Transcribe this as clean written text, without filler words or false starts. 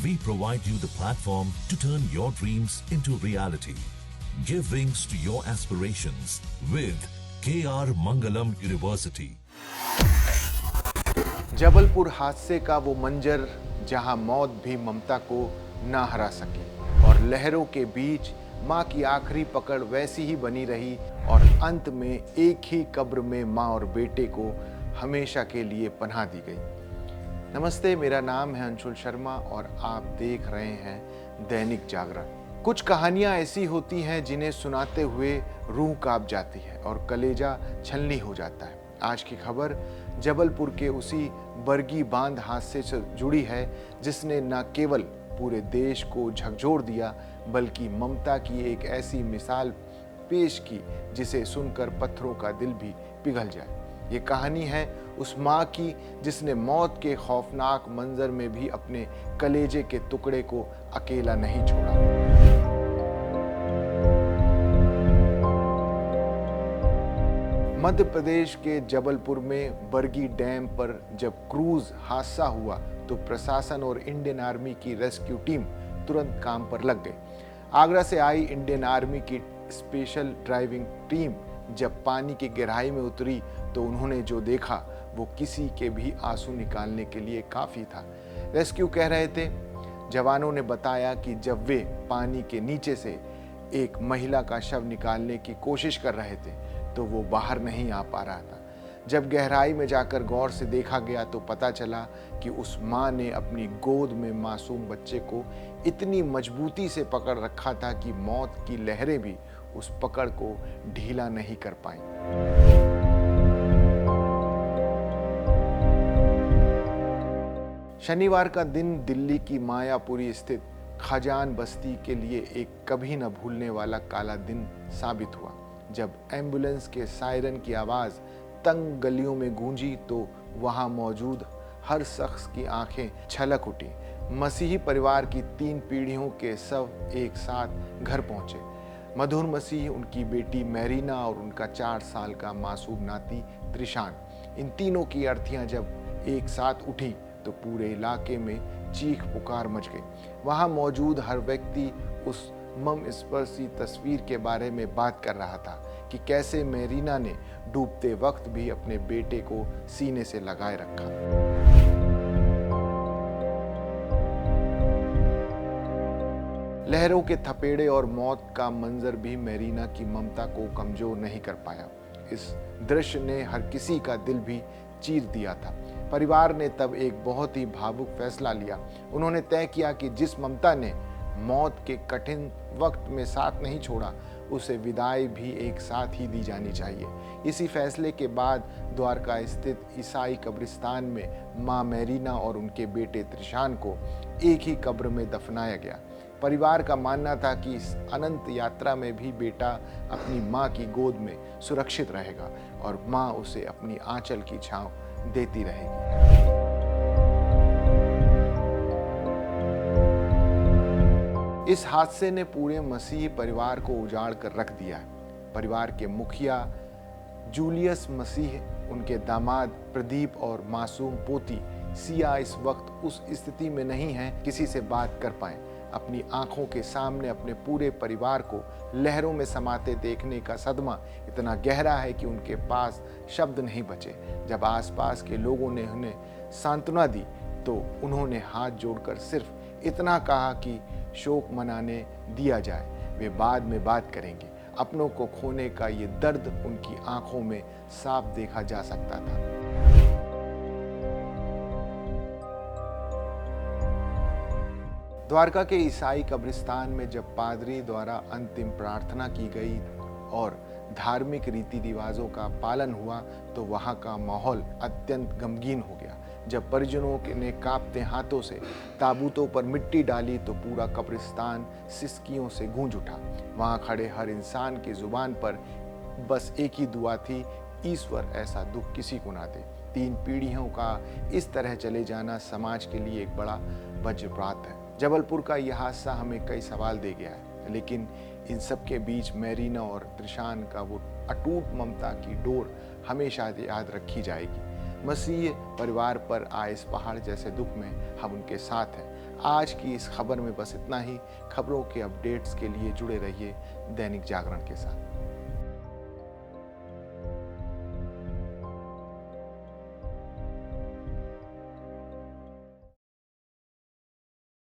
we provide you the platform to turn your dreams into reality. Give wings to your aspirations with KR Mangalam University. Jabalpur हादसे का वो मंजर जहां मौत भी ममता को ना हरा सकी और लहरों के बीच मां की आखिरी पकड़ वैसी ही बनी रही और अंत में एक ही कब्र में मां और बेटे को हमेशा के लिए पनाह दी गई। नमस्ते, मेरा नाम है अंशुल शर्मा और आप देख रहे हैं दैनिक जागरण। कुछ कहानियां ऐसी होती हैं जिन्हें सुनाते हुए रूह कांप जाती है और कलेजा छलनी हो जाता है। आज की खबर जबलपुर के उसी बरगी बांध हादसे से जुड़ी है जिसने न केवल पूरे देश को झकझोर दिया बल्कि ममता की एक ऐसी मिसाल पेश की जिसे सुनकर पत्थरों का दिल भी पिघल जाए। ये कहानी है उस माँ की जिसने मौत के खौफनाक मंजर में भी अपने कलेजे के टुकड़े को अकेला नहीं छोड़ा। मध्य प्रदेश के जबलपुर में बरगी डैम पर जब क्रूज हादसा हुआ तो प्रशासन और इंडियन आर्मी की रेस्क्यू टीम तुरंत काम पर लग गई। आगरा से आई इंडियन आर्मी की स्पेशल ड्राइविंग टीम जब पानी की गहराई में उतरी तो उन्होंने जो देखा वो किसी के भी आंसू निकालने के लिए काफी था। रेस्क्यू कह रहे थे, जवानों ने बताया कि जब वे पानी के नीचे से एक महिला का शव निकालने की कोशिश कर रहे थे तो वो बाहर नहीं आ पा रहा था। जब गहराई में जाकर गौर से देखा गया तो पता चला कि उस माँ ने अपनी गोद में मासूम बच्चे को इतनी मजबूती से पकड़ रखा था कि मौत की लहरें भी उस पकड़ को ढीला नहीं कर पाई। शनिवार का दिन दिल्ली की मायापुरी स्थित खजान बस्ती के लिए एक कभी न भूलने वाला काला दिन साबित हुआ। जब एम्बुलेंस के सायरन की आवाज तंग गलियों में गूंजी तो वहां मौजूद हर शख्स की आंखें छलक उठी। मसीही परिवार की 3 पीढ़ियों के शव एक साथ घर पहुंचे। मधुर मसीह, उनकी बेटी मैरीना और उनका 4 साल का मासूम नाती त्रिशान। इन तीनों की अर्थियां जब एक साथ उठी तो पूरे इलाके में चीख पुकार मच गई। वहां मौजूद हर व्यक्ति उस मर्मस्पर्शी तस्वीर के बारे में बात कर रहा था कि कैसे मैरीना ने डूबते वक्त भी अपने बेटे को सीने से लगाए रखा। लहरों के थपेड़े और मौत का मंजर भी मैरीना की ममता को कमजोर नहीं कर पाया। इस दृश्य ने हर किसी का दिल भी चीर दिया था। परिवार ने तब एक बहुत ही भावुक फैसला लिया। उन्होंने तय किया कि जिस ममता ने मौत के कठिन वक्त में साथ नहीं छोड़ा, उसे विदाई भी एक साथ ही दी जानी चाहिए। इसी फैसले के बाद द्वारका स्थित ईसाई कब्रिस्तान में मां मैरीना और उनके बेटे त्रिशान को एक ही कब्र में दफनाया गया। परिवार का मानना था कि इस अनंत यात्रा में भी बेटा अपनी मां की गोद में सुरक्षित रहेगा और मां उसे अपनी आंचल की छांव देती रहेगी। इस हादसे ने पूरे मसीही परिवार को उजाड़ कर रख दिया है। परिवार के मुखिया जूलियस मसीह, उनके दामाद प्रदीप और मासूम पोती सिया इस वक्त उस स्थिति में नहीं हैं किसी से बात कर पाएं। अपनी आंखों के सामने अपने पूरे परिवार को लहरों में समाते देखने का सदमा इतना गहरा है कि उनके पास शब्द नहीं बचे। जब आसपास के लोगों ने उन्हें सांत्वना दी तो उन्होंने हाथ जोड़कर सिर्फ इतना कहा कि शोक मनाने दिया जाए, वे बाद में बात करेंगे। अपनों को खोने का ये दर्द उनकी आंखों में साफ देखा जा सकता था। द्वारका के ईसाई कब्रिस्तान में जब पादरी द्वारा अंतिम प्रार्थना की गई और धार्मिक रीति रिवाजों का पालन हुआ तो वहां का माहौल अत्यंत गमगीन हो गया। जब परिजनों ने कांपते हाथों से ताबूतों पर मिट्टी डाली तो पूरा कब्रिस्तान सिसकियों से गूंज उठा। वहां खड़े हर इंसान की जुबान पर बस एक ही दुआ थी, ईश्वर ऐसा दुख किसी को ना दे। 3 पीढ़ियों का इस तरह चले जाना समाज के लिए एक बड़ा वज्रपात है। जबलपुर का यह हादसा हमें कई सवाल दे गया है, लेकिन इन सब के बीच मैरीना और त्रिशान का वो अटूट ममता की डोर हमेशा याद रखी जाएगी। मसीह परिवार पर आए इस पहाड़ जैसे दुख में हम उनके साथ हैं। आज की इस खबर में बस इतना ही। खबरों के अपडेट्स के लिए जुड़े रहिए दैनिक जागरण के साथ।